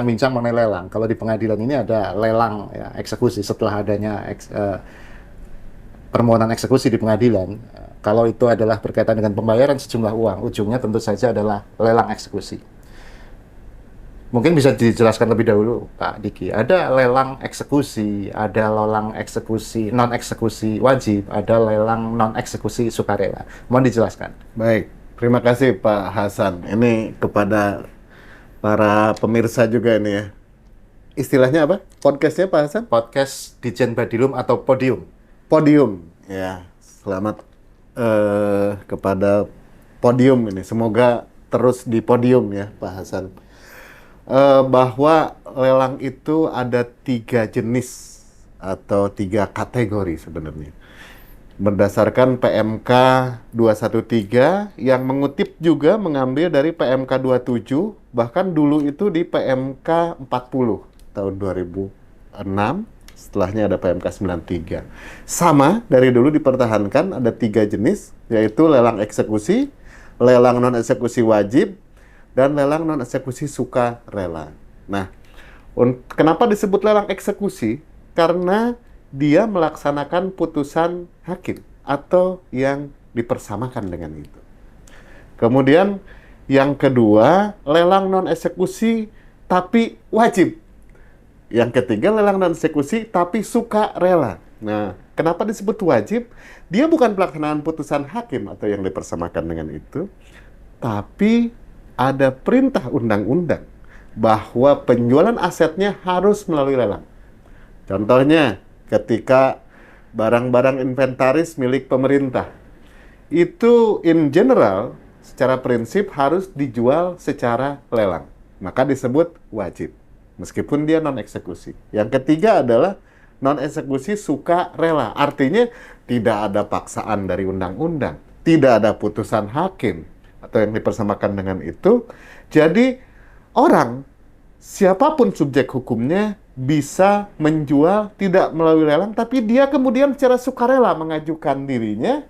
bincang mengenai lelang. Kalau di pengadilan ini ada lelang ya, eksekusi setelah adanya permohonan eksekusi di pengadilan. Kalau itu adalah berkaitan dengan pembayaran sejumlah uang, ujungnya tentu saja adalah lelang eksekusi. Mungkin bisa dijelaskan lebih dahulu, Pak Diki. Ada lelang eksekusi, ada lelang eksekusi non eksekusi wajib, ada lelang non eksekusi sukarela. Mohon dijelaskan. Baik, terima kasih Pak Hasan. Ini kepada para pemirsa juga ini ya. Istilahnya apa? Podcastnya Pak Hasan? Podcast Dijen Badilum atau Podium. Podium. Ya, selamat kepada Podium ini. Semoga terus di podium ya Pak Hasan. Bahwa lelang itu ada 3 jenis atau 3 kategori sebenarnya. Berdasarkan PMK 213 yang mengutip juga mengambil dari PMK 27, bahkan dulu itu di PMK 40 tahun 2006, setelahnya ada PMK 93. Sama, dari dulu dipertahankan ada 3 jenis, yaitu lelang eksekusi, lelang non-eksekusi wajib, dan lelang non-eksekusi sukarela. Nah, kenapa disebut lelang eksekusi? Karena dia melaksanakan putusan hakim atau yang dipersamakan dengan itu. Kemudian yang kedua, lelang non-eksekusi tapi wajib. Yang ketiga, lelang non-eksekusi tapi sukarela. Nah, kenapa disebut wajib? Dia bukan pelaksanaan putusan hakim atau yang dipersamakan dengan itu, tapi ada perintah undang-undang bahwa penjualan asetnya harus melalui lelang. Contohnya, ketika barang-barang inventaris milik pemerintah, itu in general, secara prinsip harus dijual secara lelang. Maka disebut wajib, meskipun dia non-eksekusi. Yang ketiga adalah non-eksekusi sukarela. Artinya, tidak ada paksaan dari undang-undang, tidak ada putusan hakim, atau yang dipersamakan dengan itu. Jadi orang, siapapun subjek hukumnya bisa menjual tidak melalui lelang, tapi dia kemudian secara sukarela mengajukan dirinya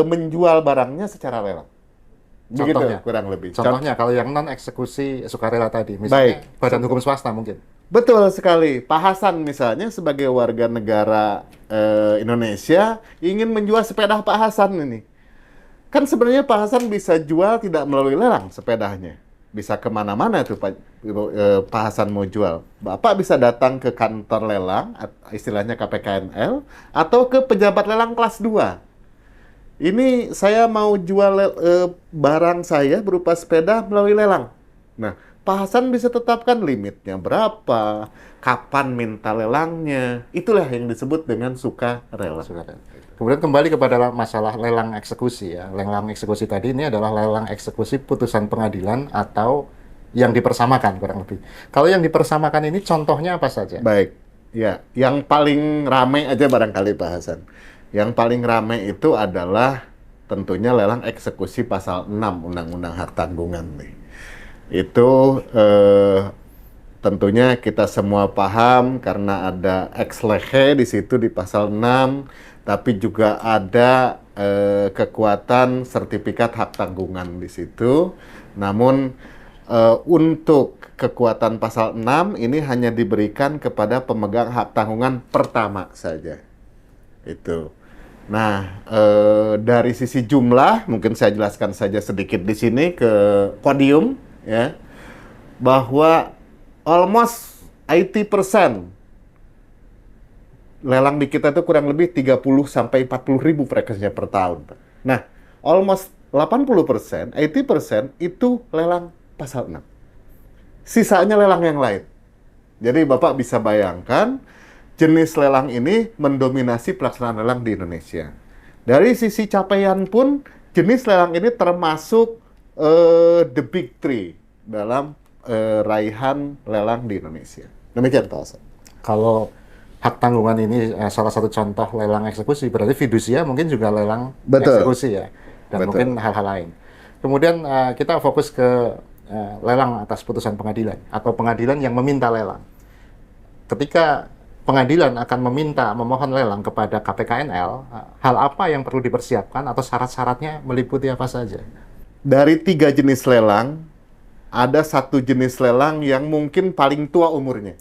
menjual barangnya secara lelang. Begitu Contohnya, kurang lebih. Contohnya kalau yang non eksekusi sukarela tadi, misalnya Baik. badan hukum swasta mungkin. Betul sekali. Pak Hasan misalnya sebagai warga negara Indonesia ingin menjual sepeda Pak Hasan ini. Kan sebenarnya Pak Hasan bisa jual tidak melalui lelang sepedanya. Bisa kemana-mana tuh Pak Hasan mau jual. Bapak bisa datang ke kantor lelang, istilahnya KPKNL, atau ke pejabat lelang kelas 2. Ini saya mau jual barang saya berupa sepeda melalui lelang. Nah, Pak Hasan bisa tetapkan limitnya berapa, kapan minta lelangnya. Itulah yang disebut dengan sukarela. Kemudian kembali kepada masalah lelang eksekusi ya. Lelang eksekusi tadi ini adalah lelang eksekusi putusan pengadilan atau yang dipersamakan kurang lebih. Kalau yang dipersamakan ini contohnya apa saja? Baik, ya, yang paling ramai aja barangkali Pak Hasan. Yang paling ramai itu adalah tentunya lelang eksekusi pasal 6 Undang-Undang Hak Tanggungan nih. Itu tentunya kita semua paham karena ada ex lege di situ di pasal 6, tapi juga ada kekuatan sertifikat hak tanggungan di situ. Namun untuk kekuatan pasal 6 ini hanya diberikan kepada pemegang hak tanggungan pertama saja. Itu. Nah, dari sisi jumlah mungkin saya jelaskan saja sedikit di sini ke podium ya, bahwa almost 80% lelang di kita itu kurang lebih 30 sampai 40 ribu frekuensinya per tahun. Nah, almost 80%, 80% itu lelang pasal 6. Sisanya lelang yang lain. Jadi Bapak bisa bayangkan jenis lelang ini mendominasi pelaksanaan lelang di Indonesia. Dari sisi capaian pun jenis lelang ini termasuk the big three dalam raihan lelang di Indonesia. Demikian Pak Hasan. Kalau hak tanggungan ini salah satu contoh lelang eksekusi, berarti fidusia mungkin juga lelang eksekusi ya, dan Betul. mungkin hal-hal lain. Kemudian kita fokus ke lelang atas putusan pengadilan atau pengadilan yang meminta lelang. Ketika pengadilan akan memohon lelang kepada KPKNL, hal apa yang perlu dipersiapkan atau syarat-syaratnya meliputi apa saja? Dari 3 jenis lelang, ada satu jenis lelang yang mungkin paling tua umurnya.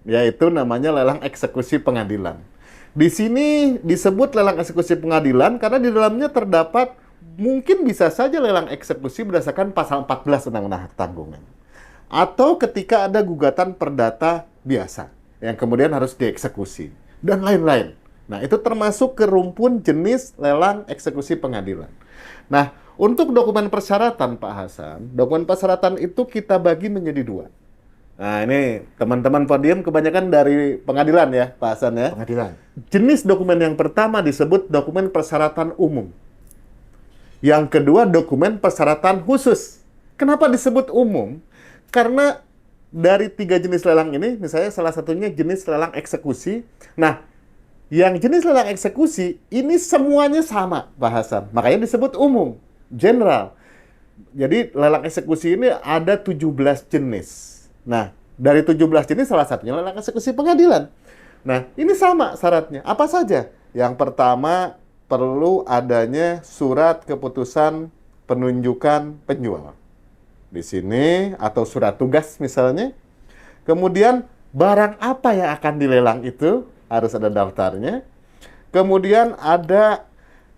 Yaitu namanya lelang eksekusi pengadilan. Di sini disebut lelang eksekusi pengadilan karena di dalamnya terdapat mungkin bisa saja lelang eksekusi berdasarkan pasal 14 Undang-Undang Hak Tanggungan. Atau ketika ada gugatan perdata biasa yang kemudian harus dieksekusi dan lain-lain. Nah, itu termasuk ke rumpun jenis lelang eksekusi pengadilan. Nah, untuk dokumen persyaratan Pak Hasan, dokumen persyaratan itu kita bagi menjadi dua. Nah, ini teman-teman podium kebanyakan dari pengadilan ya, Pak Hasan ya. Pengadilan. Jenis dokumen yang pertama disebut dokumen persyaratan umum. Yang kedua dokumen persyaratan khusus. Kenapa disebut umum? Karena dari 3 jenis lelang ini, misalnya salah satunya jenis lelang eksekusi. Nah, yang jenis lelang eksekusi ini semuanya sama, Pak Hasan. Makanya disebut umum, general. Jadi lelang eksekusi ini ada 17 jenis. Nah, dari 17 jenis salah satunya lelang eksekusi pengadilan. Nah, ini sama syaratnya. Apa saja? Yang pertama, perlu adanya surat keputusan penunjukan penjual. Di sini, atau surat tugas misalnya. Kemudian, barang apa yang akan dilelang itu, harus ada daftarnya. Kemudian, ada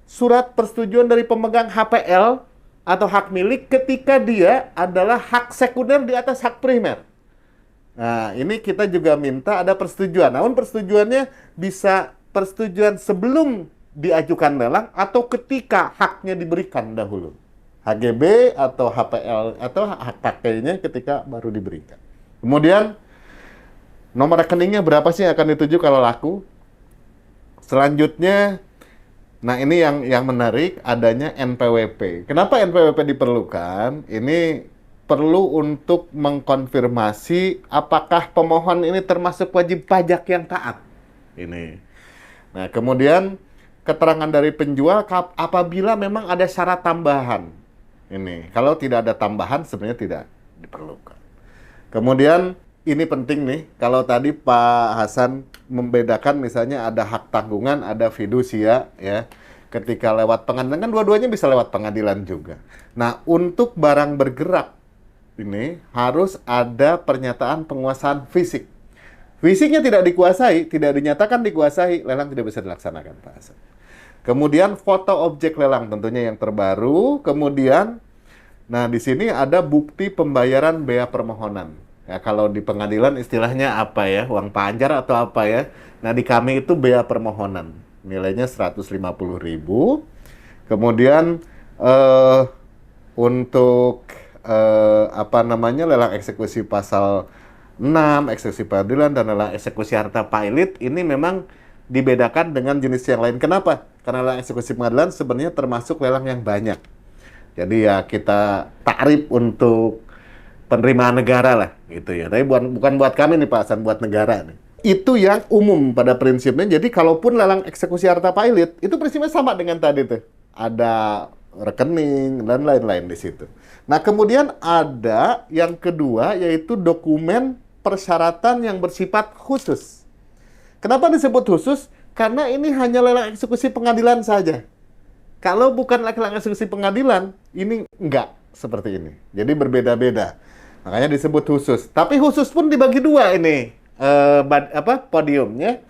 surat persetujuan dari pemegang HPL atau hak milik ketika dia adalah hak sekunder di atas hak primer. Nah, ini kita juga minta ada persetujuan. Namun persetujuannya bisa persetujuan sebelum diajukan lelang atau ketika haknya diberikan dahulu. HGB atau HPL atau hak pakainya ketika baru diberikan. Kemudian nomor rekeningnya berapa sih yang akan dituju kalau laku? Selanjutnya, nah ini yang menarik adanya NPWP. Kenapa NPWP diperlukan? Ini perlu untuk mengkonfirmasi apakah pemohon ini termasuk wajib pajak yang taat. Ini. Nah, kemudian keterangan dari penjual apabila memang ada syarat tambahan. Ini, kalau tidak ada tambahan sebenarnya tidak diperlukan. Kemudian ini penting nih, kalau tadi Pak Hasan membedakan misalnya ada hak tanggungan, ada fidusia ya. Ketika lewat pengadilan kan dua-duanya bisa lewat pengadilan juga. Nah, untuk barang bergerak ini harus ada pernyataan penguasaan fisik. Fisiknya tidak dikuasai, tidak dinyatakan dikuasai, lelang tidak bisa dilaksanakan, Pak Hasan. Kemudian foto objek lelang tentunya yang terbaru. Kemudian, nah di sini ada bukti pembayaran bea permohonan. Ya, kalau di pengadilan istilahnya apa ya? Uang panjar atau apa ya? Nah, di kami itu bea permohonan. Nilainya 150.000. Kemudian untuk lelang eksekusi pasal 6, eksekusi pengadilan dan lelang eksekusi harta pailit ini memang dibedakan dengan jenis yang lain. Kenapa? Karena lelang eksekusi pengadilan sebenarnya termasuk lelang yang banyak. Jadi ya kita takrif untuk penerimaan negara lah gitu ya. Tapi bukan buat kami nih Pak Hasan, buat negara nih. Itu yang umum pada prinsipnya. Jadi kalaupun lelang eksekusi harta pailit itu prinsipnya sama dengan tadi tuh. Ada rekening dan lain-lain di situ. Nah, kemudian ada yang kedua yaitu dokumen persyaratan yang bersifat khusus. Kenapa disebut khusus? Karena ini hanya lelang eksekusi pengadilan saja. Kalau bukan lelang eksekusi pengadilan, ini enggak seperti ini. Jadi berbeda-beda. Makanya disebut khusus. Tapi khusus pun dibagi dua ini podiumnya.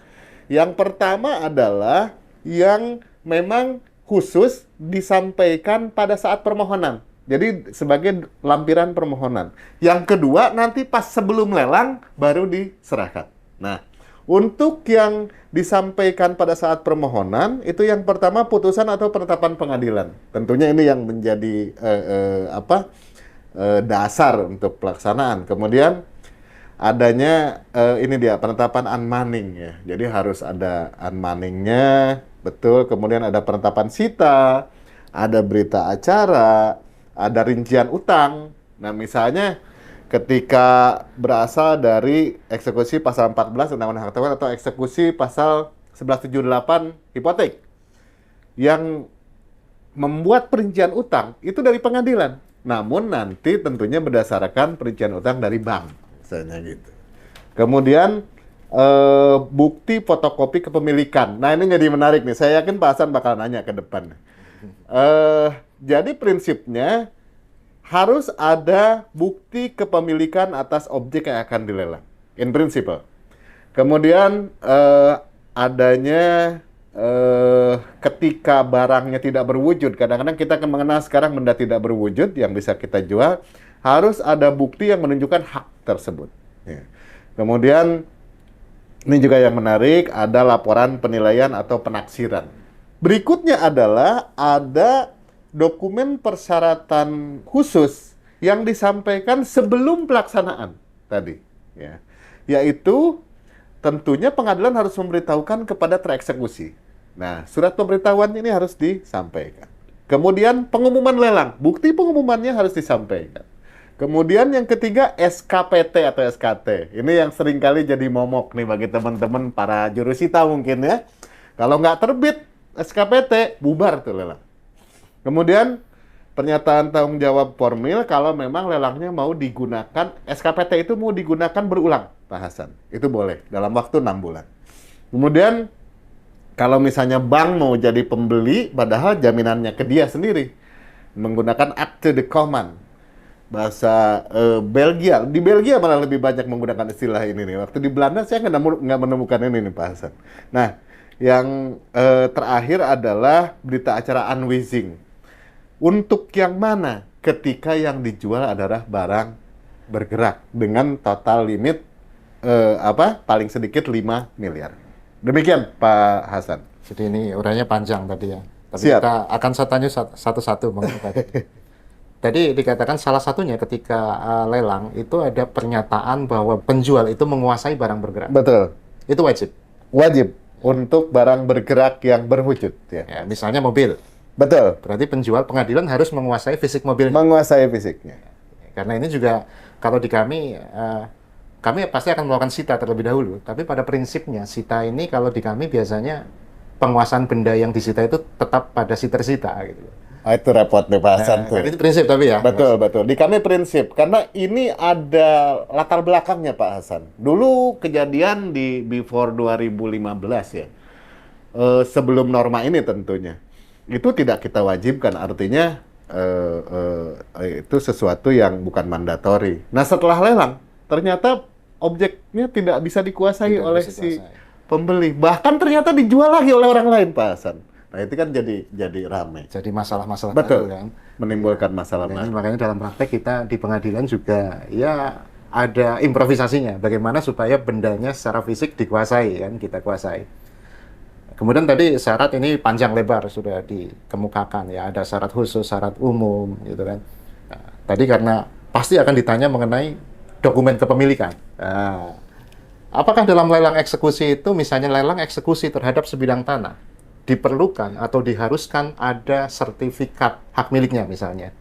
Yang pertama adalah yang memang khusus disampaikan pada saat permohonan. Jadi sebagai lampiran permohonan. Yang kedua nanti pas sebelum lelang baru diserahkan. Nah, untuk yang disampaikan pada saat permohonan, itu yang pertama putusan atau penetapan pengadilan. Tentunya ini yang menjadi dasar untuk pelaksanaan. Kemudian adanya ini dia penetapan unmanning ya. Jadi harus ada unmanningnya, betul. Kemudian ada penetapan sita, ada berita acara, ada rincian utang. Nah, misalnya ketika berasal dari eksekusi pasal 14 Undang-Undang Hak Tanggungan atau eksekusi pasal 1178 hipotek yang membuat perincian utang itu dari pengadilan. Namun nanti tentunya berdasarkan perincian utang dari bank, misalnya gitu. Kemudian bukti fotokopi kepemilikan. Nah, ini jadi menarik nih. Saya yakin Pak Hasan bakal nanya ke depan. Jadi prinsipnya harus ada bukti kepemilikan atas objek yang akan dilelang. In principle. Kemudian adanya ketika barangnya tidak berwujud, kadang-kadang kita akan mengenal sekarang benda tidak berwujud yang bisa kita jual, harus ada bukti yang menunjukkan hak tersebut. Ya. Kemudian ini juga yang menarik, ada laporan penilaian atau penaksiran. Berikutnya adalah ada dokumen persyaratan khusus yang disampaikan sebelum pelaksanaan tadi, ya. Yaitu tentunya pengadilan harus memberitahukan kepada tereksekusi. Nah, surat pemberitahuan ini harus disampaikan. Kemudian pengumuman lelang, bukti pengumumannya harus disampaikan. Kemudian yang ketiga SKPT atau SKT. Ini yang sering kali jadi momok nih bagi teman-teman para jurusita mungkin ya. Kalau nggak terbit SKPT, bubar tuh lelang. Kemudian pernyataan tanggung jawab formil kalau memang lelangnya mau digunakan, SKPT itu mau digunakan berulang, Pak Hasan. Itu boleh, dalam waktu 6 bulan. Kemudian kalau misalnya bank mau jadi pembeli, padahal jaminannya ke dia sendiri, menggunakan acte de commande. Bahasa Belgia, di Belgia malah lebih banyak menggunakan istilah ini nih. Waktu di Belanda saya nggak menemukan ini nih Pak Hasan. Nah, yang terakhir adalah berita acara unwitting. Untuk yang mana? Ketika yang dijual adalah barang bergerak dengan total limit paling sedikit 5 miliar. Demikian Pak Hasan. Jadi ini urainya panjang tadi ya. Tapi Siap. kita akan saya tanya satu-satu mengenai tadi. Tadi dikatakan salah satunya ketika lelang itu ada pernyataan bahwa penjual itu menguasai barang bergerak. Betul. Itu wajib. Wajib untuk barang bergerak yang berwujud. Ya. Ya, misalnya mobil. Betul. Berarti penjual pengadilan harus menguasai fisik mobilnya. Menguasai fisiknya. Karena ini juga kalau di kami pasti akan melakukan sita terlebih dahulu. Tapi pada prinsipnya sita ini kalau di kami biasanya penguasaan benda yang disita itu tetap pada si tersita gitu. Oh, itu repot nih Pak Hasan tuh. Kan itu prinsip tapi ya. Betul, betul. Di kami prinsip, karena ini ada latar belakangnya Pak Hasan. Dulu kejadian di before 2015 ya, sebelum norma ini tentunya, itu tidak kita wajibkan, artinya itu sesuatu yang bukan mandatori. Nah setelah lelang, ternyata objeknya tidak bisa dikuasai Tidak oleh bisa si dikuasai. pembeli. Bahkan ternyata dijual lagi oleh orang lain Pak Hasan. Nah itu kan jadi ramai. Jadi masalah-masalah Betul, baru kan. menimbulkan masalah Nah, baru. makanya dalam praktek kita di pengadilan juga ya ada improvisasinya. Bagaimana supaya bendanya secara fisik dikuasai kan, kita kuasai. Kemudian tadi syarat ini panjang lebar sudah dikemukakan ya. Ada syarat khusus, syarat umum gitu kan. Nah, tadi karena pasti akan ditanya mengenai dokumen kepemilikan. Nah, apakah dalam lelang eksekusi itu misalnya lelang eksekusi terhadap sebidang tanah diperlukan atau diharuskan ada sertifikat hak miliknya misalnya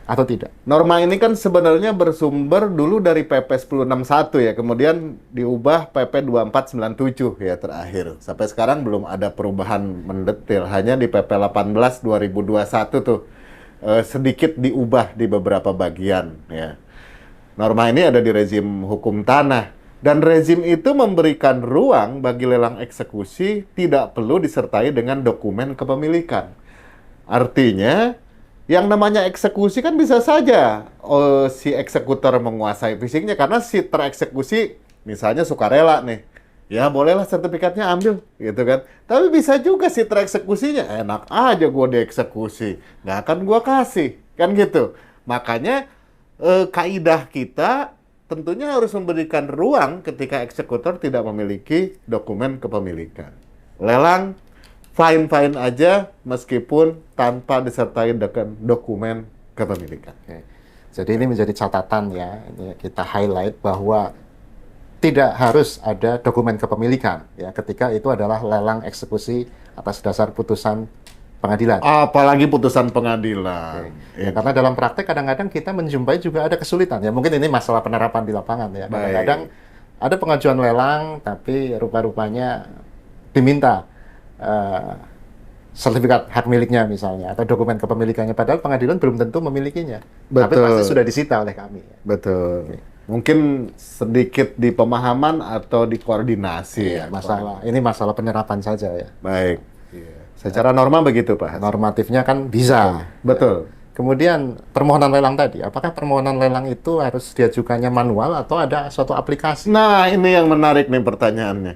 atau tidak? Norma ini kan sebenarnya bersumber dulu dari PP 1061 ya, kemudian diubah PP 2497 ya terakhir. Sampai sekarang belum ada perubahan mendetail, hanya di PP 18 2021 tuh sedikit diubah di beberapa bagian ya. Norma ini ada di rezim hukum tanah. Dan rezim itu memberikan ruang bagi lelang eksekusi tidak perlu disertai dengan dokumen kepemilikan. Artinya, yang namanya eksekusi kan bisa saja si eksekutor menguasai fisiknya karena si tereksekusi misalnya sukarela nih. Ya bolehlah sertifikatnya ambil gitu kan. Tapi bisa juga si tereksekusinya enak aja gue dieksekusi. Nggak akan gue kasih. Kan gitu. Makanya kaidah kita tentunya harus memberikan ruang ketika eksekutor tidak memiliki dokumen kepemilikan. Lelang fine-fine aja meskipun tanpa disertai dengan dokumen kepemilikan. Oke. Jadi ini menjadi catatan ya, ini kita highlight bahwa tidak harus ada dokumen kepemilikan ya ketika itu adalah lelang eksekusi atas dasar putusan pengadilan. Apalagi putusan pengadilan. Ya, karena dalam praktek kadang-kadang kita menjumpai juga ada kesulitan ya. Mungkin ini masalah penerapan di lapangan ya. Kadang-kadang ada pengajuan lelang tapi rupa-rupanya diminta sertifikat hak miliknya misalnya atau dokumen kepemilikannya padahal pengadilan belum tentu memilikinya. Tapi Betul. pasti sudah disita oleh kami. Betul. Mungkin sedikit di pemahaman atau di koordinasi ya. Ini masalah penerapan saja ya. Baik. Secara norma begitu, Pak. Normatifnya kan bisa. Betul. Kemudian permohonan lelang tadi, apakah permohonan lelang itu harus diajukannya manual atau ada suatu aplikasi? Nah, ini yang menarik nih pertanyaannya.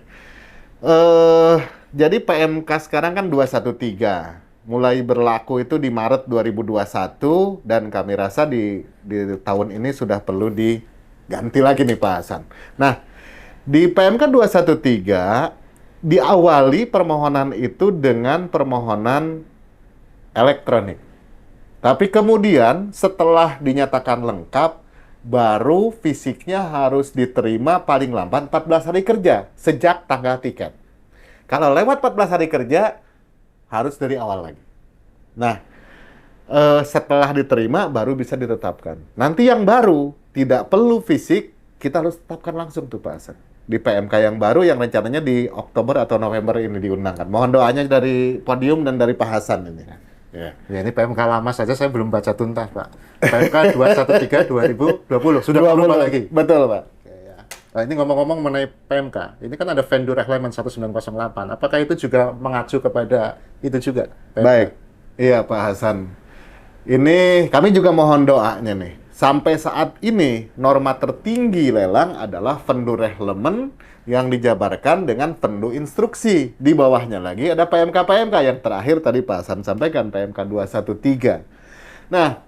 Eh, jadi PMK sekarang kan 213. Mulai berlaku itu di Maret 2021 dan kami rasa di tahun ini sudah perlu diganti lagi nih Pak Hasan. Nah, di PMK 213 diawali permohonan itu dengan permohonan elektronik. Tapi kemudian setelah dinyatakan lengkap, baru fisiknya harus diterima paling lambat 14 hari kerja sejak tanggal tiket. Kalau lewat 14 hari kerja, harus dari awal lagi. Nah, setelah diterima baru bisa ditetapkan. Nanti yang baru tidak perlu fisik, kita harus tetapkan langsung tuh Pak Hasan. Di PMK yang baru yang rencananya di Oktober atau November ini diundangkan. Mohon doanya dari podium dan dari Pak Hasan ini. Ya. Ya, ini PMK lama saja saya belum baca tuntas, Pak. PMK 213 2020 sudah berubah lagi. Betul, Pak. Nah, ini ngomong-ngomong mengenai PMK, ini kan ada Vendor Reglement 1908. Apakah itu juga mengacu kepada itu juga? PMK? Baik. Iya, Pak Hasan. Ini kami juga mohon doanya nih. Sampai saat ini, norma tertinggi lelang adalah Vendor Reglement yang dijabarkan dengan Vendu instruksi. Di bawahnya lagi ada PMK-PMK yang terakhir tadi Pak Hasan sampaikan, PMK 213. Nah,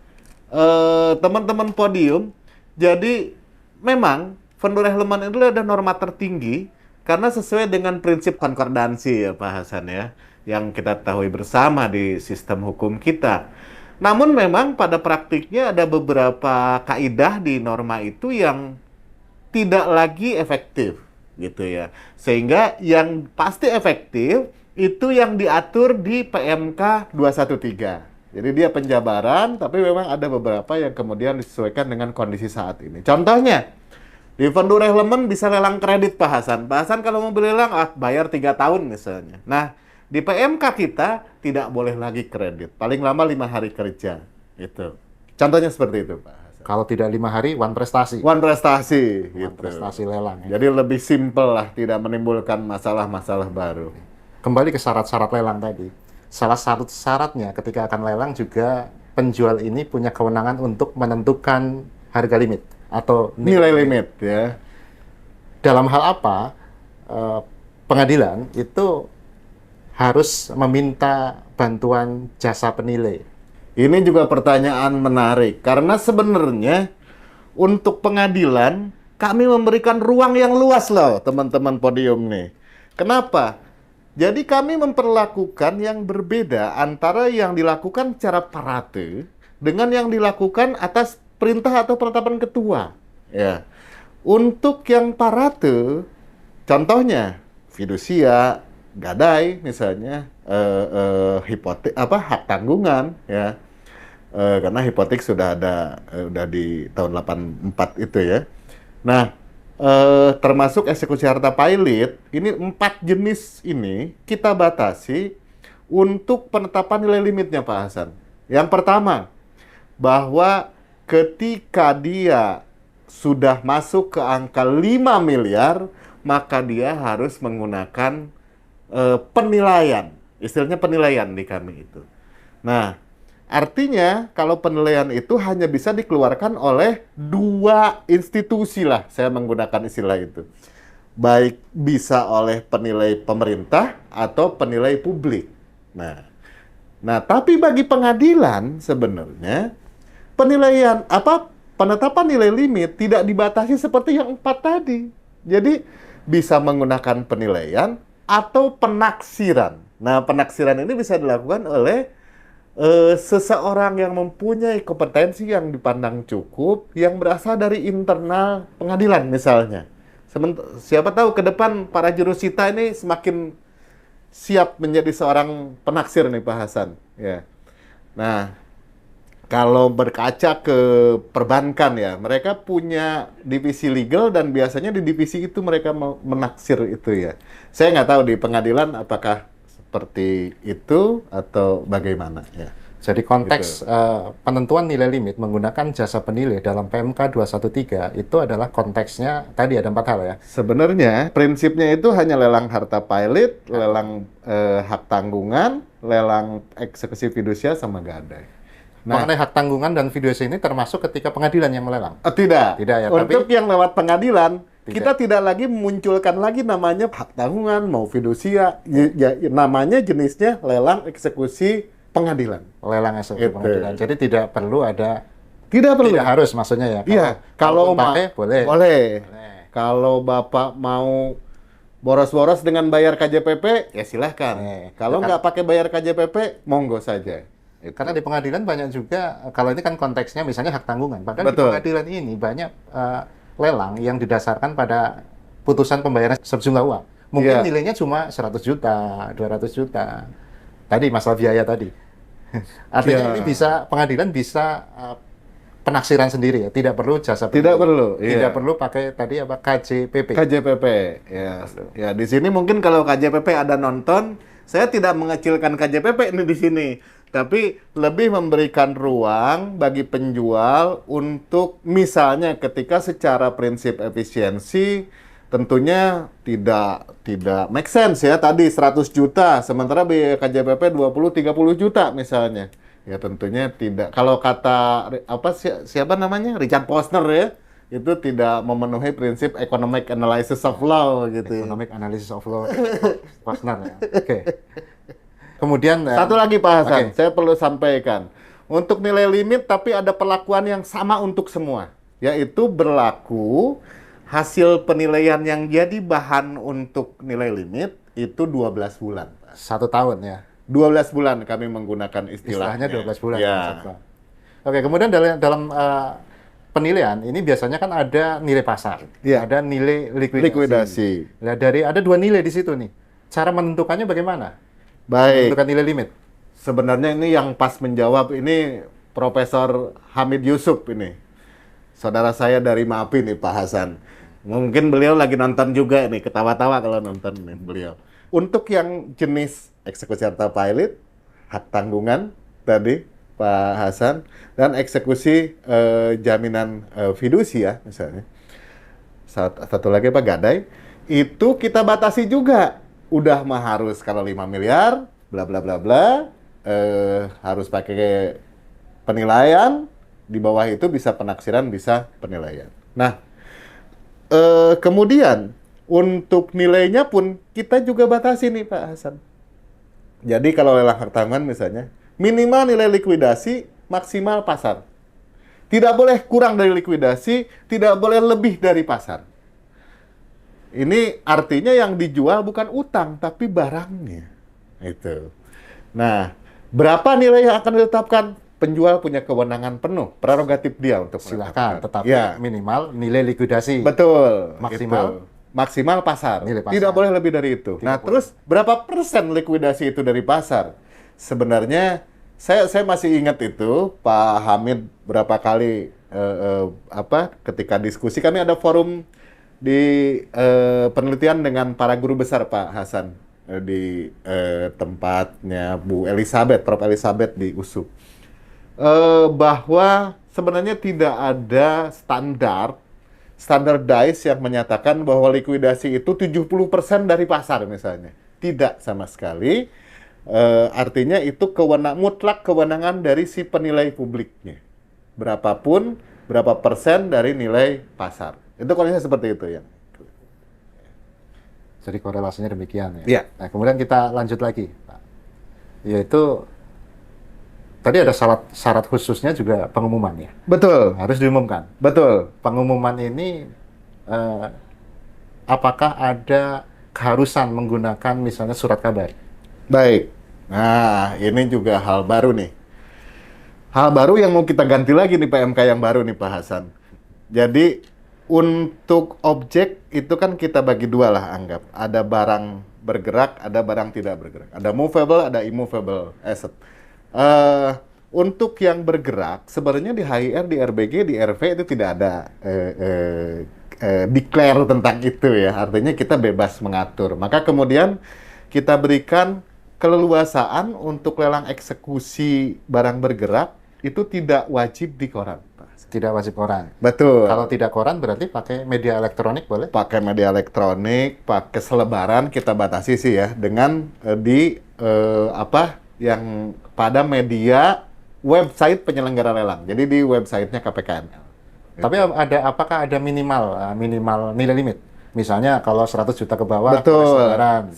teman-teman podium, jadi memang Vendu Reglement itu ada norma tertinggi karena sesuai dengan prinsip konkordansi ya Pak Hasan ya, yang kita ketahui bersama di sistem hukum kita. Namun memang pada praktiknya ada beberapa kaidah di norma itu yang tidak lagi efektif gitu ya. Sehingga yang pasti efektif itu yang diatur di PMK 213. Jadi dia penjabaran, tapi memang ada beberapa yang kemudian disesuaikan dengan kondisi saat ini. Contohnya, di Vendu Reglement bisa lelang kredit Pak Hasan. Pak Hasan kalau mau beli lelang, bayar 3 tahun misalnya. Nah, di PMK kita tidak boleh lagi kredit. Paling lama 5 hari kerja. Itu. Contohnya seperti itu Pak. Kalau tidak 5 hari, one prestasi. One prestasi, One gitu. prestasi lelang. Ya. Jadi lebih simpel lah, tidak menimbulkan masalah-masalah baru. Kembali ke syarat-syarat lelang tadi. Salah satu syaratnya ketika akan lelang juga penjual ini punya kewenangan untuk menentukan harga limit atau Nilai limit ya. dalam hal apa pengadilan itu harus meminta bantuan jasa penilai. Ini juga pertanyaan menarik, karena sebenarnya untuk pengadilan, kami memberikan ruang yang luas loh, teman-teman podium nih. Kenapa? Jadi kami memperlakukan yang berbeda antara yang dilakukan secara parate dengan yang dilakukan atas perintah atau penetapan ketua. Ya. Untuk yang parate, contohnya fidusia, gadai misalnya, hipotek hak tanggungan ya. Karena hipotek sudah ada udah di tahun 84 itu ya. Nah, termasuk eksekusi harta pailit, ini 4 jenis ini kita batasi untuk penetapan nilai limitnya Pak Hasan. Yang pertama, bahwa ketika dia sudah masuk ke angka 5 miliar, maka dia harus menggunakan penilaian. Istilahnya penilaian di kami itu. Nah, artinya kalau penilaian itu hanya bisa dikeluarkan oleh 2 institusi lah, saya menggunakan istilah itu. Baik bisa oleh penilai pemerintah atau penilai publik. Nah, tapi bagi pengadilan sebenarnya penetapan nilai limit tidak dibatasi seperti yang 4 tadi. Jadi bisa menggunakan penilaian atau penaksiran. Nah, penaksiran ini bisa dilakukan oleh seseorang yang mempunyai kompetensi yang dipandang cukup, yang berasal dari internal pengadilan misalnya. Siapa tahu ke depan para jurusita ini semakin siap menjadi seorang penaksir nih Pak Hasan. Ya. Nah, kalau berkaca ke perbankan ya, mereka punya divisi legal dan biasanya di divisi itu mereka menaksir itu ya. Saya nggak tahu di pengadilan apakah seperti itu atau bagaimana ya. Jadi konteks penentuan nilai limit menggunakan jasa penilai dalam PMK 213 itu adalah konteksnya tadi ada 4 hal ya. Sebenarnya prinsipnya itu hanya lelang harta pailit, lelang hak tanggungan, lelang eksekusi fidusia sama gadai. Nah, mengenai hak tanggungan dan fidusia ini termasuk ketika pengadilan yang melelang. tidak. Tidak ya, Untuk tapi yang lewat pengadilan, Tidak. kita tidak lagi memunculkan lagi namanya hak tanggungan, mau fidusia. Namanya jenisnya lelang eksekusi pengadilan. lelang eksekusi Itu. pengadilan. Jadi tidak perlu ada, Tidak perlu. tidak harus maksudnya ya. Iya, kalau kalaupun pakai boleh. boleh. Boleh. Kalau Bapak mau boros-boros dengan bayar KJPP, ya silahkan. Kalau nggak pakai bayar KJPP, monggo saja. Itu. Karena di pengadilan banyak juga, kalau ini kan konteksnya misalnya hak tanggungan. Padahal Betul. di pengadilan ini banyak lelang yang didasarkan pada putusan pembayaran sejumlah uang. Mungkin Iya. nilainya cuma 100 juta, 200 juta. Tadi masalah biaya tadi. Artinya Iya. ini bisa, pengadilan bisa penaksiran sendiri ya, tidak perlu jasa Tidak perlu, tidak iya. perlu pakai tadi apa KJPP. KJPP, ya. Ya, di sini mungkin kalau KJPP ada nonton, saya tidak mengecilkan KJPP ini di sini, tapi lebih memberikan ruang bagi penjual untuk misalnya ketika secara prinsip efisiensi tentunya tidak make sense ya tadi 100 juta sementara biaya KJPP 20-30 juta misalnya. Ya tentunya tidak. Kalau kata siapa namanya? Richard Posner ya, itu tidak memenuhi prinsip economic analysis of law gitu. Ya. Economic analysis of law. Posner ya. Oke. Kemudian Satu lagi Pak Hasan, oke. saya perlu sampaikan. Untuk nilai limit tapi ada perlakuan yang sama untuk semua, yaitu berlaku hasil penilaian yang jadi bahan untuk nilai limit itu 12 bulan. Pak. 1 tahun ya. 12 bulan kami menggunakan Istilahnya istilahnya. 12 bulan. Ya. Oke, kemudian dalam penilaian ini biasanya kan ada nilai pasar, Iya. ada nilai likuidasi. Likuidasi. Nah, ada 2 nilai di situ nih. Cara menentukannya bagaimana? Baik. Menentukan nilai limit. Sebenarnya ini yang pas menjawab ini Profesor Hamid Yusuf ini. Saudara saya dari MAPI nih Pak Hasan. Mungkin beliau lagi nonton juga nih, ketawa-tawa kalau nonton nih beliau. Untuk yang jenis eksekusi harta pilot, hak tanggungan tadi Pak Hasan, dan eksekusi jaminan fidusia misalnya. Satu lagi Pak Gadai, itu kita batasi juga. Udah mah harus kalau 5 miliar, bla bla bla bla, harus pakai penilaian, di bawah itu bisa penaksiran, bisa penilaian. Nah, kemudian untuk nilainya pun kita juga batasi nih Pak Hasan. Jadi kalau lelang hak tanggungan misalnya, minimal nilai likuidasi, maksimal pasar. Tidak boleh kurang dari likuidasi, tidak boleh lebih dari pasar. Ini artinya yang dijual bukan utang, tapi barangnya. Itu. Nah, berapa nilai yang akan ditetapkan? Penjual punya kewenangan penuh, prerogatif dia untuk Silahkan, menetapkan. tetapi Ya. minimal nilai likuidasi. Betul. Maksimal? Itu. Maksimal pasar. Nilai pasar. Tidak boleh lebih dari itu. Tidak Nah, boleh. terus berapa persen likuidasi itu dari pasar? Sebenarnya saya masih ingat itu Pak Hamid berapa kali ketika diskusi kami ada forum di penelitian dengan para guru besar Pak Hasan di tempatnya Bu Elizabeth, Prof. Elizabeth di USU. Bahwa sebenarnya tidak ada standardized yang menyatakan bahwa likuidasi itu 70% dari pasar misalnya. Tidak sama sekali. Artinya itu mutlak kewenangan dari si penilai publiknya. Berapapun, berapa persen dari nilai pasar. Itu kondisinya seperti itu ya. Jadi korelasinya demikian ya. Iya. Nah, kemudian kita lanjut lagi, Pak. Yaitu tadi ada syarat khususnya juga pengumuman ya. Betul, Harus diumumkan. betul. Pengumuman ini apakah ada keharusan menggunakan misalnya surat kabar? Baik. Nah, ini juga hal baru nih. Hal baru yang mau kita ganti lagi nih PMK yang baru nih Pak Hasan. Jadi untuk objek itu kan kita bagi dua lah anggap. Ada barang bergerak, ada barang tidak bergerak. Ada movable, ada immovable asset. Untuk yang bergerak, sebenarnya di HIR, di RBG, di RV itu tidak ada declare tentang itu ya. Artinya kita bebas mengatur. Maka kemudian kita berikan keleluasaan untuk lelang eksekusi barang bergerak itu tidak wajib di koran. Tidak wajib koran. Betul. Kalau tidak koran berarti pakai media elektronik boleh? Pakai media elektronik, pakai selebaran kita batasi sih ya dengan yang pada media website penyelenggara lelang. Jadi di websitenya KPKNL. Tapi apakah ada minimal nilai limit? Misalnya kalau 100 juta ke bawah, Betul. restoran.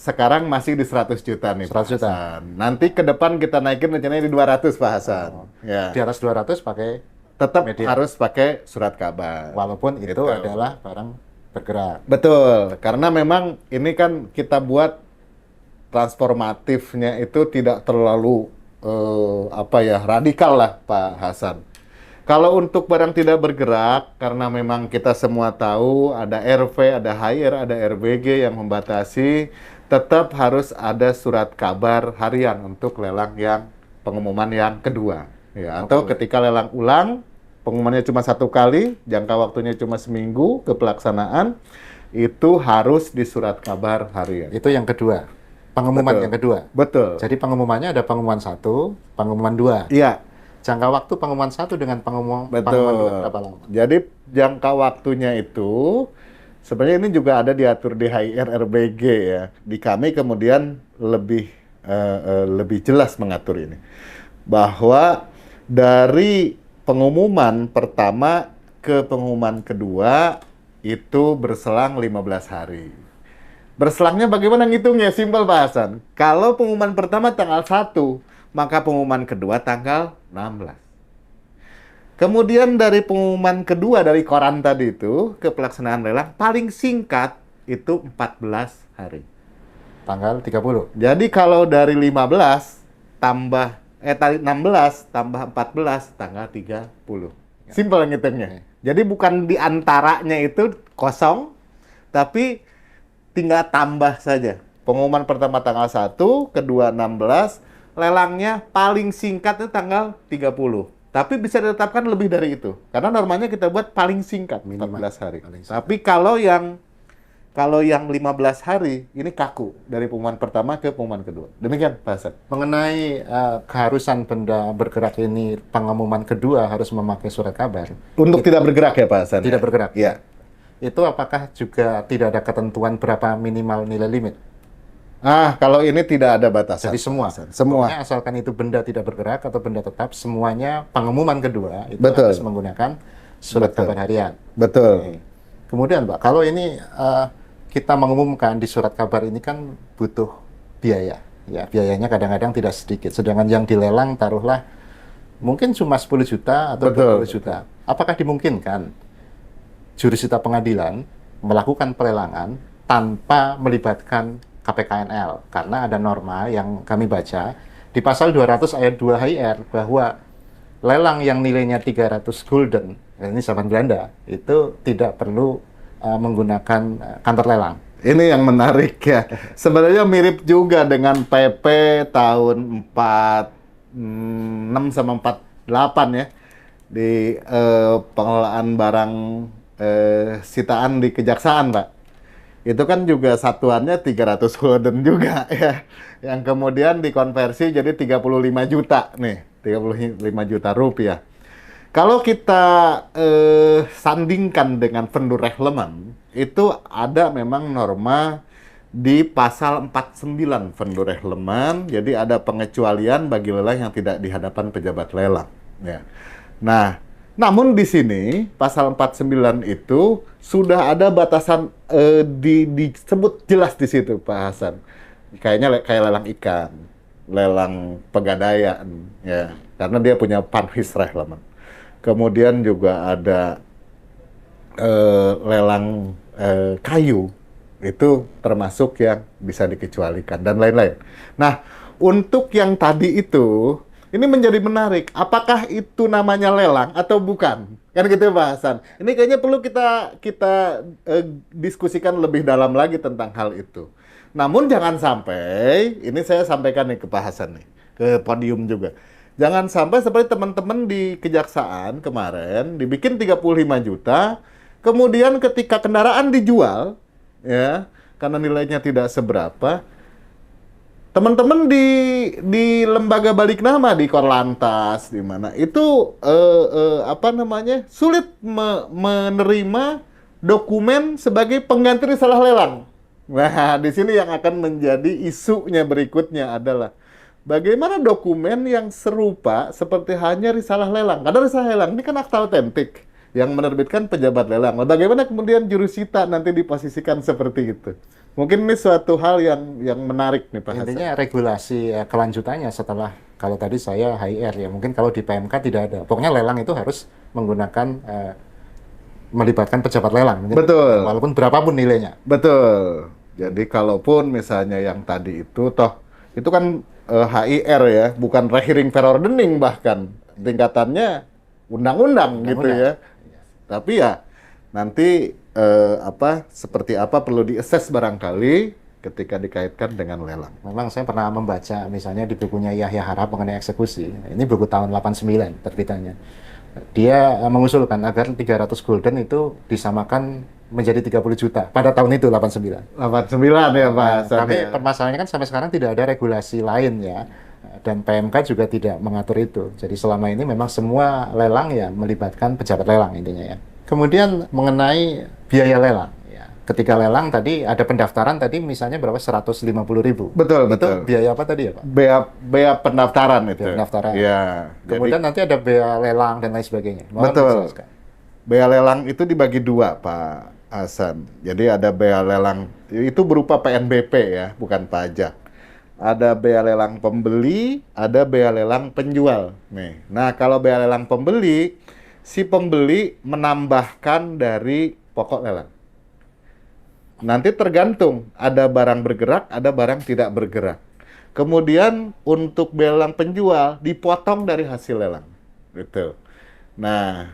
Sekarang masih di 100 juta nih, 100 Pak juta. Hasan. Nanti ke depan kita naikin rencananya di 200, Pak Hasan. Ya. Di atas 200 pakai Tetap media. harus pakai surat kabar. Walaupun itu Gitu. adalah barang bergerak. Betul, karena memang ini kan kita buat transformatifnya itu tidak terlalu radikal lah, Pak Hasan. Kalau untuk barang tidak bergerak, karena memang kita semua tahu ada RV, ada HR, ada RBG yang membatasi, tetap harus ada surat kabar harian untuk lelang yang pengumuman yang kedua. Ya, atau ketika lelang ulang, pengumumannya cuma 1 kali, jangka waktunya cuma seminggu ke pelaksanaan, itu harus di surat kabar harian. Itu yang kedua. Pengumuman Betul. yang kedua. Betul. Jadi pengumumannya ada pengumuman 1, pengumuman 2. Iya. Jangka waktu pengumuman 1 dengan pengumuman Betul. 2 berapa lama? Jadi jangka waktunya itu sebenarnya ini juga ada diatur di HR RBG ya. Di kami kemudian lebih jelas mengatur ini. Bahwa dari pengumuman pertama ke pengumuman kedua itu berselang 15 hari. Berselangnya bagaimana ngitungnya? Simpel, Pak Hasan. Kalau pengumuman pertama tanggal 1, maka pengumuman kedua tanggal 16. Kemudian dari pengumuman kedua dari koran tadi itu ke pelaksanaan lelang paling singkat itu 14 hari. Tanggal 30. Jadi kalau dari 15 tambah tadi 16 tambah 14 tanggal 30. Simpel ngitungnya. Jadi bukan di antaranya itu kosong, tapi tinggal tambah saja. Pengumuman pertama tanggal 1, kedua 16, lelangnya paling singkat itu tanggal 30. Tapi bisa ditetapkan lebih dari itu. Karena normalnya kita buat paling singkat, Minimal. 14 hari. Paling singkat. Tapi kalau yang 15 hari, ini kaku. Dari pengumuman pertama ke pengumuman kedua. Demikian, Pak Hasan. Mengenai keharusan benda bergerak ini, pengumuman kedua harus memakai surat kabar. Untuk tidak bergerak ya, Pak Hasan? Tidak bergerak. Iya. Itu apakah juga tidak ada ketentuan berapa minimal nilai limit? Kalau ini tidak ada batasan. Jadi semua. Pak Hasan. Semua. Pokoknya asalkan itu benda tidak bergerak atau benda tetap, semuanya pengumuman kedua itu Betul. harus menggunakan surat Betul. kabar harian. Betul. Oke. Kemudian, Pak, kalau ini kita mengumumkan di surat kabar ini kan butuh biaya. Ya, biayanya kadang-kadang tidak sedikit. Sedangkan yang dilelang taruhlah mungkin cuma 10 juta atau Betul. 20 juta. Apakah dimungkinkan jurusita pengadilan melakukan pelelangan tanpa melibatkan KPKNL? Karena ada norma yang kami baca di pasal 200 ayat 2 HR bahwa lelang yang nilainya 300 gulden, ini zaman Belanda, itu tidak perlu menggunakan kantor lelang. Ini yang menarik ya. Sebenarnya mirip juga dengan PP tahun 46 sama 48 ya. Di pengelolaan barang sitaan di kejaksaan, Pak. Itu kan juga satuannya 300 gulden juga ya. Yang kemudian dikonversi jadi 35 juta nih, 35 juta rupiah. Kalau kita sandingkan dengan Vendureglement, itu ada memang norma di pasal 49 Vendureglement, jadi ada pengecualian bagi lelang yang tidak di hadapan pejabat lelang. Ya. Nah, namun di sini pasal 49 itu sudah ada batasan disebut jelas di situ, Pak Hasan. Kayaknya kayak lelang ikan, lelang pegadaian, ya, karena dia punya Panwirksreglement. Kemudian juga ada lelang kayu, itu termasuk yang bisa dikecualikan, dan lain-lain. Nah, untuk yang tadi itu, ini menjadi menarik. Apakah itu namanya lelang atau bukan? Kan gitu, Pak Hasan. Ini kayaknya perlu kita diskusikan lebih dalam lagi tentang hal itu. Namun jangan sampai, ini saya sampaikan nih ke Pak Hasan nih, ke podium juga. Jangan sampai seperti teman-teman di kejaksaan kemarin, dibikin 35 juta, kemudian ketika kendaraan dijual, ya, karena nilainya tidak seberapa, teman-teman di lembaga balik nama di Korlantas di mana itu sulit menerima dokumen sebagai pengganti risalah lelang. Nah, di sini yang akan menjadi isunya berikutnya adalah bagaimana dokumen yang serupa seperti hanya risalah lelang? Karena risalah lelang ini kan akta otentik yang menerbitkan pejabat lelang. Nah, bagaimana kemudian jurusita nanti diposisikan seperti itu? Mungkin ini suatu hal yang menarik nih Pak Hasan. Intinya regulasi kelanjutannya setelah, kalau tadi saya HIR ya, mungkin kalau di PMK tidak ada. Pokoknya lelang itu harus menggunakan melibatkan pejabat lelang. Betul. Walaupun berapapun nilainya. Betul. Jadi kalaupun misalnya yang tadi itu toh itu kan HIR ya, bukan rehearing verordening bahkan tingkatannya undang-undang gitu ya. Tapi ya nanti seperti apa perlu di-assess barangkali ketika dikaitkan dengan lelang. Memang saya pernah membaca misalnya di bukunya Yahya Harab mengenai eksekusi. Ini buku tahun 89 terbitannya. Dia mengusulkan agar 300 gulden itu disamakan menjadi 30 juta pada tahun itu 89. 89 ya Pak Hasan. Tapi Ya. permasalahannya kan sampai sekarang tidak ada regulasi lain ya. Dan PMK juga tidak mengatur itu. Jadi selama ini memang semua lelang ya melibatkan pejabat lelang intinya ya. Kemudian mengenai biaya lelang. Ya. Ketika lelang tadi ada pendaftaran tadi misalnya berapa? 150.000. Betul, Itu betul. biaya apa tadi ya Pak? Bea pendaftaran itu. Bea pendaftaran. Iya. Kemudian nanti ada bea lelang dan lain sebagainya. Mohon Betul. dijelaskan. Bea lelang itu dibagi dua, Pak Hasan. Jadi ada bea lelang, itu berupa PNBP ya, bukan pajak. Ada bea lelang pembeli, ada bea lelang penjual. Nih. Nah, kalau bea lelang pembeli, si pembeli menambahkan dari pokok lelang. Nanti tergantung, ada barang bergerak, ada barang tidak bergerak. Kemudian untuk bea lelang penjual, dipotong dari hasil lelang. Gitu. Nah,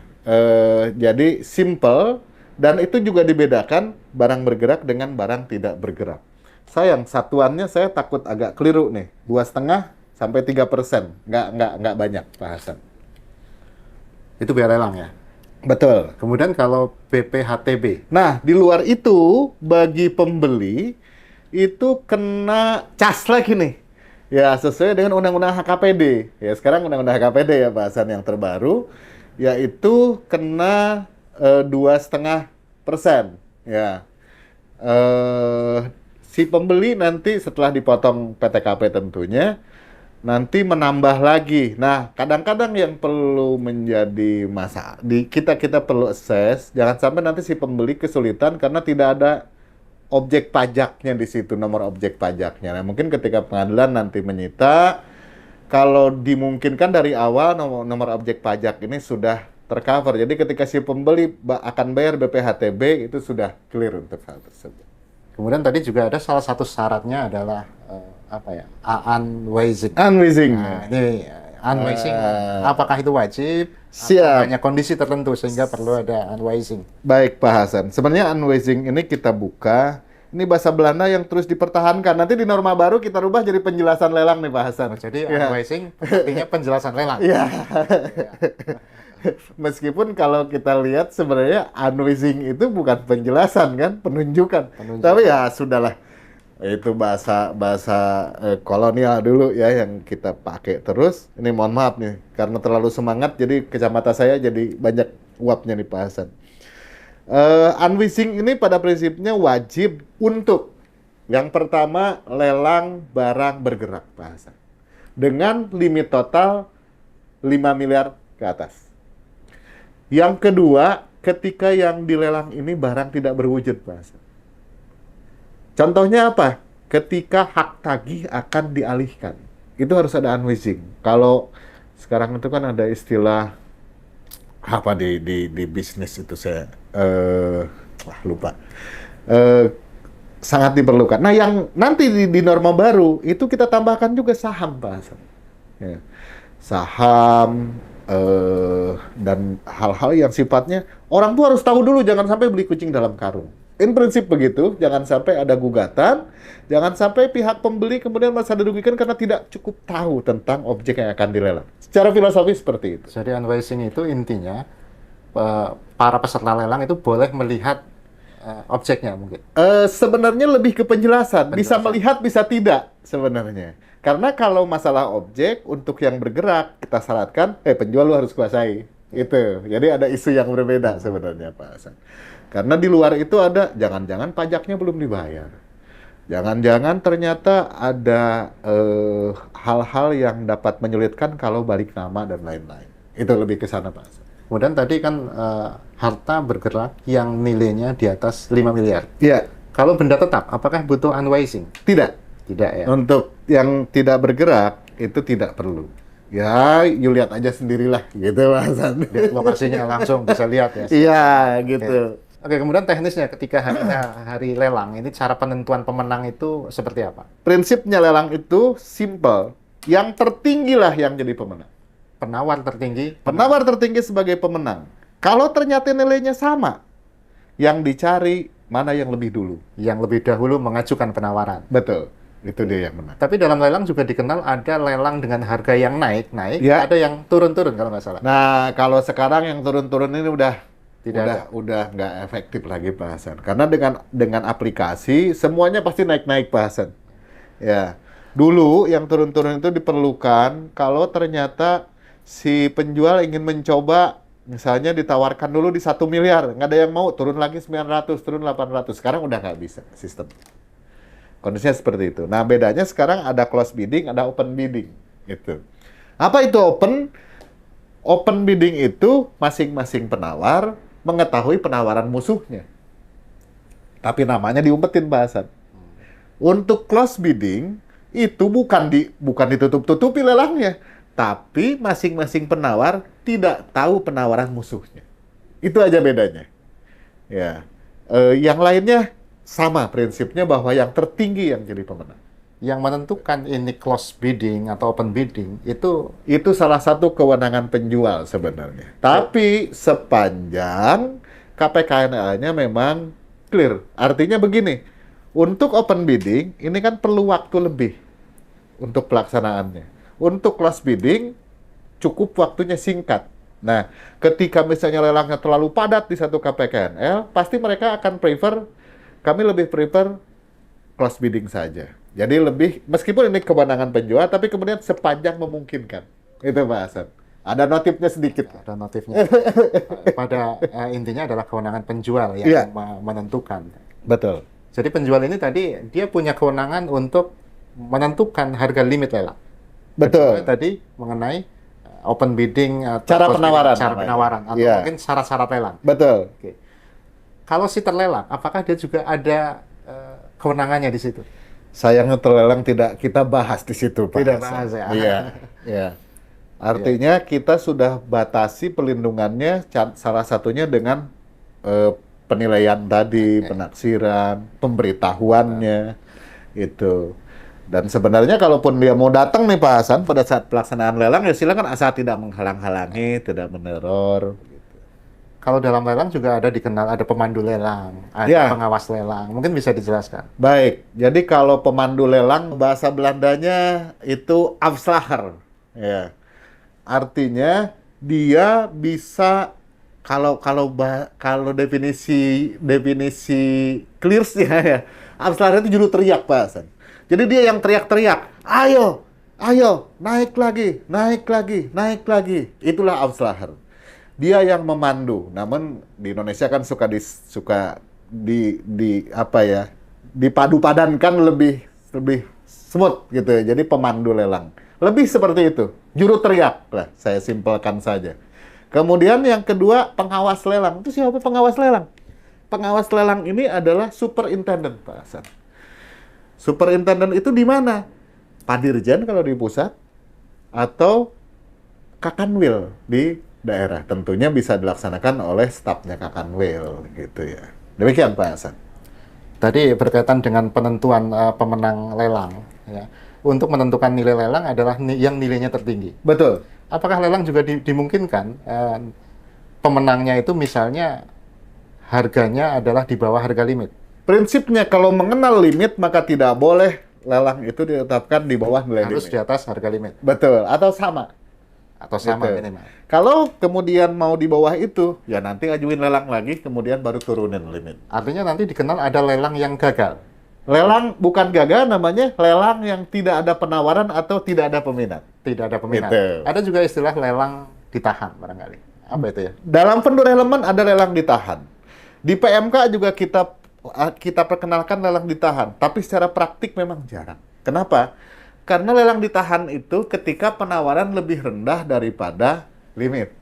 jadi simple dan itu juga dibedakan barang bergerak dengan barang tidak bergerak. Sayang, satuannya saya takut agak keliru nih, 2,5 sampai 3%, nggak banyak Pak Hasan. Itu bea lelang ya. Betul. Kemudian kalau BPHTB, Nah, di luar itu bagi pembeli itu kena cas lagi nih. Ya, sesuai dengan Undang-Undang HKPD. Ya, sekarang Undang-Undang HKPD ya Pak Hasan yang terbaru, yaitu kena 2,5%. Ya, si pembeli nanti setelah dipotong PTKP tentunya, nanti menambah lagi. Nah, kadang-kadang yang perlu menjadi masalah, kita perlu assess, jangan sampai nanti si pembeli kesulitan karena tidak ada objek pajaknya di situ, nomor objek pajaknya. Nah, mungkin ketika pengadilan nanti menyita, kalau dimungkinkan dari awal nomor objek pajak ini sudah tercover. Jadi ketika si pembeli akan bayar BPHTB itu sudah clear untuk hal tersebut. kemudian tadi juga ada salah satu syaratnya adalah unwaising. Unwaising. Nah, ini unwaising, apakah itu wajib? Siap. Hanya kondisi tertentu sehingga perlu ada unwaising. Baik Pak Hasan, sebenarnya unwaising ini kita buka. Ini bahasa Belanda yang terus dipertahankan. Nanti di norma baru kita rubah jadi penjelasan lelang nih Pak Hasan. Jadi Ya. unwaising artinya penjelasan lelang. Iya. Meskipun kalau kita lihat sebenarnya unwaising itu bukan penjelasan kan, penunjukan. Tapi ya sudahlah. Itu bahasa kolonial dulu ya yang kita pakai terus. Ini mohon maaf nih karena terlalu semangat jadi kacamata saya jadi banyak uapnya nih Pak Hasan. Unwaising ini pada prinsipnya wajib untuk yang pertama lelang barang bergerak Pak Hasan. Dengan limit total 5 miliar ke atas. Yang kedua, ketika yang dilelang ini barang tidak berwujud, Pak Hasan. Contohnya apa? Ketika hak tagih akan dialihkan. Itu harus ada unwaising. Kalau sekarang itu kan ada istilah apa di bisnis itu saya lupa. Sangat diperlukan. Nah, yang nanti di norma baru itu kita tambahkan juga saham, Pak Hasan. Ya. Saham dan hal-hal yang sifatnya orang tuh harus tahu dulu, jangan sampai beli kucing dalam karung. In prinsip begitu, jangan sampai ada gugatan, jangan sampai pihak pembeli kemudian merasa dirugikan karena tidak cukup tahu tentang objek yang akan dilelang. Secara filosofis seperti itu. Jadi unwaising itu intinya para peserta lelang itu boleh melihat objeknya mungkin. Sebenarnya lebih ke penjelasan. Bisa melihat, bisa tidak sebenarnya. Karena kalau masalah objek untuk yang bergerak kita syaratkan, penjual lu harus kuasai. Itu. Jadi ada isu yang berbeda sebenarnya Pak Hasan. Karena di luar itu ada jangan-jangan pajaknya belum dibayar. Jangan-jangan ternyata ada hal-hal yang dapat menyulitkan kalau balik nama dan lain-lain. Itu lebih ke sana, Pak. Kemudian tadi kan harta bergerak yang nilainya di atas 5 miliar. Iya, Kalau benda tetap, apakah butuh unwising? tidak. Tidak ya. Untuk yang tidak bergerak, itu tidak perlu. Ya, you lihat aja sendirilah, gitu, Mas. Lokasinya langsung bisa lihat ya. Iya, gitu. Oke, kemudian teknisnya ketika hari lelang, ini cara penentuan pemenang itu seperti apa? Prinsipnya lelang itu simple. Yang tertinggilah yang jadi pemenang. Penawar tertinggi, Penawar tertinggi sebagai pemenang. Kalau ternyata nilainya sama, yang dicari mana yang lebih dulu. yang lebih dahulu mengajukan penawaran. Betul, itu dia yang menang. Tapi dalam lelang juga dikenal ada lelang dengan harga yang naik, Ya. ada yang turun-turun kalau nggak salah. Nah, kalau sekarang yang turun-turun ini Tidak udah nggak efektif lagi Pak Hasan. Karena dengan aplikasi semuanya pasti naik-naik Pak Hasan. Ya, dulu yang turun-turun itu diperlukan kalau ternyata si penjual ingin mencoba, misalnya ditawarkan dulu di 1 miliar, nggak ada yang mau, turun lagi 900, turun 800. Sekarang udah nggak bisa sistem. Kondisinya seperti itu. Nah, bedanya sekarang ada close bidding, ada open bidding. Gitu. Apa itu open? Open bidding itu masing-masing penawar mengetahui penawaran musuhnya. Tapi namanya diumpetin bahasan. Untuk close bidding itu bukan ditutup-tutupi lelangnya, tapi masing-masing penawar tidak tahu penawaran musuhnya. Itu aja bedanya. Ya, yang lainnya sama prinsipnya bahwa yang tertinggi yang jadi pemenang. Yang menentukan ini close bidding atau open bidding Itu salah satu kewenangan penjual sebenarnya. Tapi sepanjang KPKNL-nya memang clear. Artinya begini, untuk open bidding ini kan perlu waktu lebih untuk pelaksanaannya. Untuk close bidding cukup waktunya singkat. Nah, ketika misalnya lelangnya terlalu padat di satu KPKNL, pasti mereka akan kami lebih prefer close bidding saja. Jadi lebih, meskipun ini kewenangan penjual, tapi kemudian sepanjang memungkinkan. Itu Pak Hasan. Ada notifnya sedikit. ada notifnya. Pada intinya adalah kewenangan penjual yang Iya. menentukan. Betul. Jadi penjual ini tadi dia punya kewenangan untuk menentukan harga limit lelang. Betul. Tadi mengenai open bidding atau Cara close penawaran bidding, cara namanya. penawaran atau Iya. mungkin syarat-syarat lelang. Betul. Oke. Kalau si terlelang, apakah dia juga ada kewenangannya di situ? Sayangnya terlelang tidak kita bahas di situ, Pak. Tidak Hasan. bahas ya. Iya. Iya. Artinya kita sudah batasi pelindungannya salah satunya dengan penilaian tadi, penaksiran, pemberitahuannya itu. Dan sebenarnya kalaupun dia mau datang nih Pak Hasan pada saat pelaksanaan lelang ya silakan asal tidak menghalang-halangi, tidak meneror. Kalau dalam lelang juga ada dikenal ada pemandu lelang, ada Ya. pengawas lelang. Mungkin bisa dijelaskan. Baik, jadi kalau pemandu lelang bahasa Belandanya itu afslager, ya. Artinya dia bisa kalau definisi clearsnya ya, afslager itu juru teriak Pak Hasan. Jadi dia yang teriak-teriak, ayo, ayo, naik lagi, naik lagi, naik lagi. Itulah afslager. Dia yang memandu. Namun di Indonesia kan suka apa ya? Dipadu-padankan lebih smooth gitu ya. Jadi pemandu lelang. Lebih seperti itu. Juru teriak lah, saya simpelkan saja. Kemudian yang kedua, pengawas lelang. Itu siapa pengawas lelang? Pengawas lelang ini adalah superintendent, Pak Hasan. Superintendent itu di mana? Padirjen kalau di pusat atau Kakanwil di daerah. Tentunya bisa dilaksanakan oleh stafnya Kakanwil gitu ya. Demikian Pak Hasan. Tadi berkaitan dengan penentuan pemenang lelang. Ya. Untuk menentukan nilai lelang adalah yang nilainya tertinggi. Betul. Apakah lelang juga dimungkinkan pemenangnya itu misalnya harganya adalah di bawah harga limit? Prinsipnya kalau mengenal limit maka tidak boleh lelang itu ditetapkan di bawah nilai Harus limit. di atas harga limit Betul. Atau sama. atau sama Gitu. minimal. Kalau kemudian mau di bawah itu, ya nanti ajuin lelang lagi, kemudian baru turunin limit. Artinya nanti dikenal ada lelang yang gagal. Lelang bukan gagal, namanya lelang yang tidak ada penawaran atau tidak ada peminat. Tidak ada peminat. Gitu. Ada juga istilah lelang ditahan barangkali. Apa itu ya? Dalam vendor elemen ada lelang ditahan. Di PMK juga kita kita perkenalkan lelang ditahan, tapi secara praktik memang jarang. Kenapa? Karena lelang ditahan itu ketika penawaran lebih rendah daripada limit.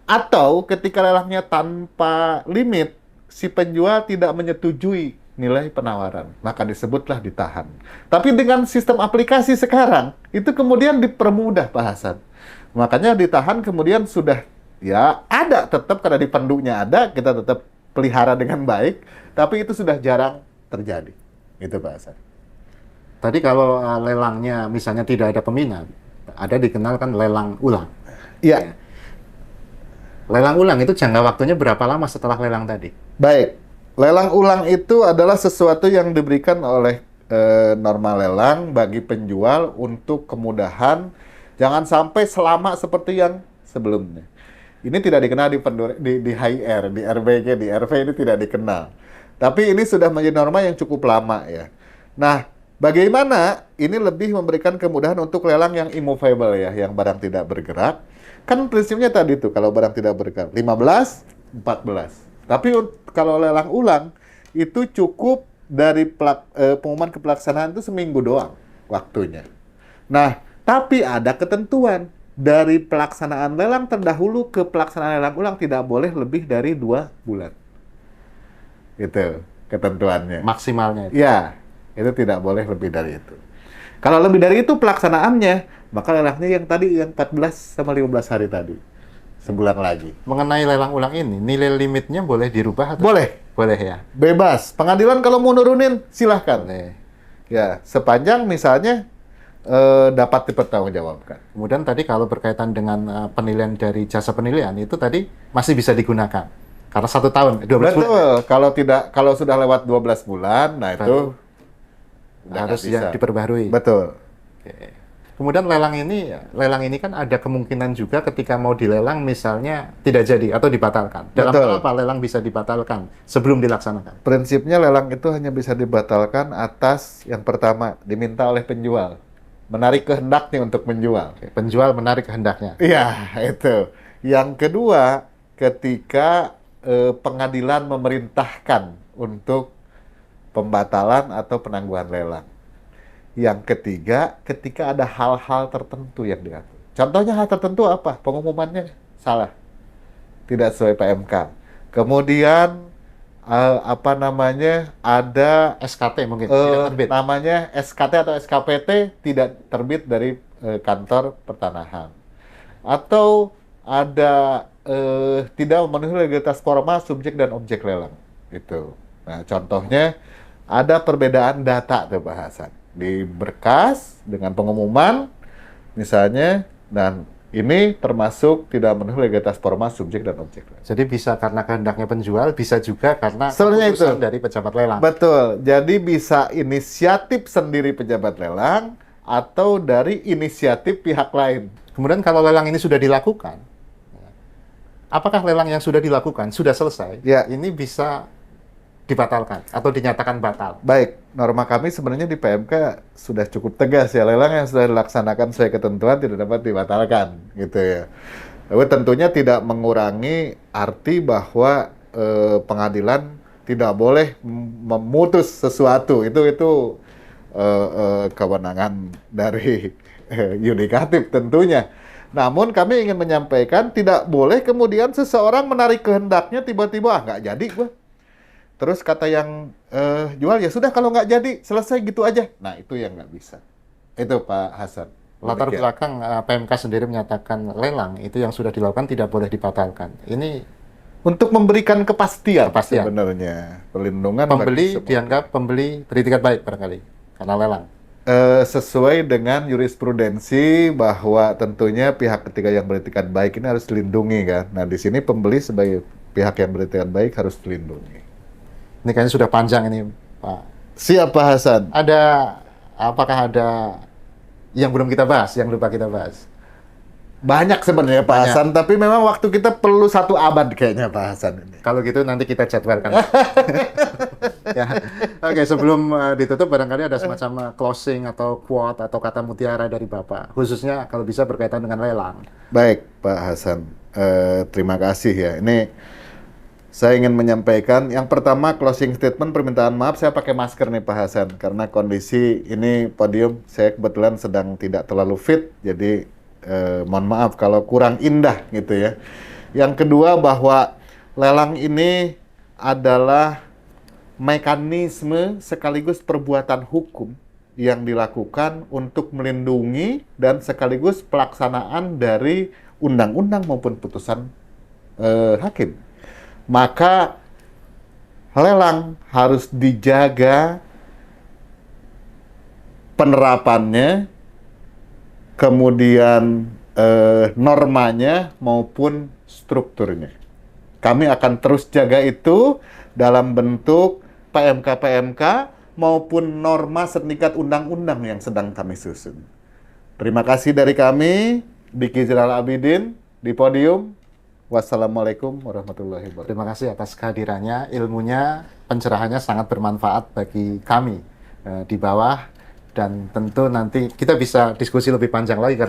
Atau ketika lelangnya tanpa limit, si penjual tidak menyetujui nilai penawaran, maka disebutlah ditahan. Tapi dengan sistem aplikasi sekarang, itu kemudian dipermudah Pak Hasan. Makanya ditahan kemudian sudah, ya ada tetap karena di pendunya ada, kita tetap pelihara dengan baik, tapi itu sudah jarang terjadi. Itu Pak Hasan. Tadi kalau lelangnya misalnya tidak ada peminat, ada dikenalkan lelang ulang. Iya. Lelang ulang itu jangka waktunya berapa lama setelah lelang tadi? Baik, lelang ulang itu adalah sesuatu yang diberikan oleh norma lelang bagi penjual untuk kemudahan, jangan sampai selama seperti yang sebelumnya. Ini tidak dikenal di HR, di RBG, di RV ini tidak dikenal. Tapi ini sudah menjadi norma yang cukup lama ya. Nah, bagaimana ini lebih memberikan kemudahan untuk lelang yang immovable ya, yang barang tidak bergerak. Kan prinsipnya tadi tuh, kalau barang tidak bergerak, 15, 14. Tapi kalau lelang ulang, itu cukup dari pengumuman kepelaksanaan itu seminggu doang waktunya. Nah, tapi ada ketentuan. Dari pelaksanaan lelang terdahulu ke pelaksanaan lelang ulang tidak boleh lebih dari 2 bulan. Itu ketentuannya. Maksimalnya itu. Ya, itu tidak boleh lebih dari itu. Kalau lebih dari itu pelaksanaannya, maka lelangnya yang tadi, yang 14 sama 15 hari tadi. Sebulan lagi. Mengenai lelang ulang ini, nilai limitnya boleh dirubah atau? Boleh. Boleh ya? Bebas. Pengadilan kalau mau nurunin, silahkan. Boleh. Ya, sepanjang misalnya dapat dipertanggungjawabkan. Kemudian tadi kalau berkaitan dengan penilaian dari jasa penilaian, itu tadi masih bisa digunakan. Karena 1 tahun, 12 Betul. bulan. Kalau sudah lewat 12 bulan, nah itu udah harus nggak bisa. ya diperbaharui. Betul. Oke. Kemudian lelang ini kan ada kemungkinan juga ketika mau dilelang misalnya tidak jadi atau dibatalkan. Dalam Betul. hal apa lelang bisa dibatalkan sebelum dilaksanakan? Prinsipnya lelang itu hanya bisa dibatalkan atas yang pertama diminta oleh penjual. Menarik kehendaknya untuk menjual. Oke, penjual menarik kehendaknya. Iya, itu. Yang kedua, ketika pengadilan memerintahkan untuk pembatalan atau penangguhan lelang. Yang ketiga, ketika ada hal-hal tertentu yang diatur. Contohnya hal tertentu apa? Pengumumannya salah. Tidak sesuai PMK. Kemudian ada SKT mungkin tidak terbit. namanya SKT atau SKPT tidak terbit dari kantor pertanahan. Atau ada tidak memenuhi legalitas formal subjek dan objek lelang. Itu. Nah, contohnya ada perbedaan data tuh Pak Hasan. Di berkas dengan pengumuman misalnya, dan ini termasuk tidak memenuhi legalitas formal subjek dan objek lelang. Jadi bisa karena kehendaknya penjual, bisa juga karena Sebenarnya keputusan itu. dari pejabat lelang. Betul. Jadi bisa inisiatif sendiri pejabat lelang atau dari inisiatif pihak lain. Kemudian kalau lelang ini sudah dilakukan, apakah lelang yang sudah dilakukan sudah selesai? Ya. Ini bisa dibatalkan atau dinyatakan batal. Baik, norma kami sebenarnya di PMK sudah cukup tegas ya, lelang yang sudah dilaksanakan sesuai ketentuan tidak dapat dibatalkan, gitu ya. Tapi tentunya tidak mengurangi arti bahwa pengadilan tidak boleh memutus sesuatu. Itu kewenangan dari yudikatif tentunya. Namun kami ingin menyampaikan tidak boleh kemudian seseorang menarik kehendaknya tiba-tiba nggak jadi gua. Terus kata yang jual, ya sudah kalau nggak jadi, selesai gitu aja. Nah, itu yang nggak bisa. Itu Pak Hasan. Latar belakang PMK sendiri menyatakan lelang itu yang sudah dilakukan tidak boleh dibatalkan. Ini untuk memberikan kepastian. Kepastian. Sebenarnya. Perlindungan pembeli bagi semua. dianggap pembeli beritikat baik barangkali karena lelang. Sesuai dengan jurisprudensi bahwa tentunya pihak ketiga yang beretikat baik ini harus dilindungi kan. Nah, di sini pembeli sebagai pihak yang beretikat baik harus dilindungi. Ini kayaknya sudah panjang ini, Pak. Siap, Pak Hasan. Apakah ada yang belum kita bahas, yang lupa kita bahas? Banyak sebenarnya Pak Banyak. Hasan, tapi memang waktu kita perlu 1 abad kayaknya Pak Hasan ini. Kalau gitu nanti kita jadwalkan. Ya. Oke, sebelum ditutup barangkali ada semacam closing atau quote atau kata mutiara dari Bapak, khususnya kalau bisa berkaitan dengan lelang. Baik, Pak Hasan. Terima kasih ya. Ini Saya ingin menyampaikan, yang pertama closing statement permintaan maaf, saya pakai masker nih Pak Hasan, karena kondisi ini podium saya kebetulan sedang tidak terlalu fit, jadi mohon maaf kalau kurang indah gitu ya. Yang kedua bahwa lelang ini adalah mekanisme sekaligus perbuatan hukum yang dilakukan untuk melindungi dan sekaligus pelaksanaan dari undang-undang maupun putusan hakim. Maka lelang harus dijaga penerapannya, kemudian normanya maupun strukturnya. Kami akan terus jaga itu dalam bentuk PMK-PMK maupun norma setingkat undang-undang yang sedang kami susun. Terima kasih dari kami, Diki Zainal Abidin, di podium. Wassalamualaikum warahmatullahi wabarakatuh. Terima kasih atas kehadirannya, ilmunya, pencerahannya sangat bermanfaat bagi kami di bawah, dan tentu nanti kita bisa diskusi lebih panjang lagi.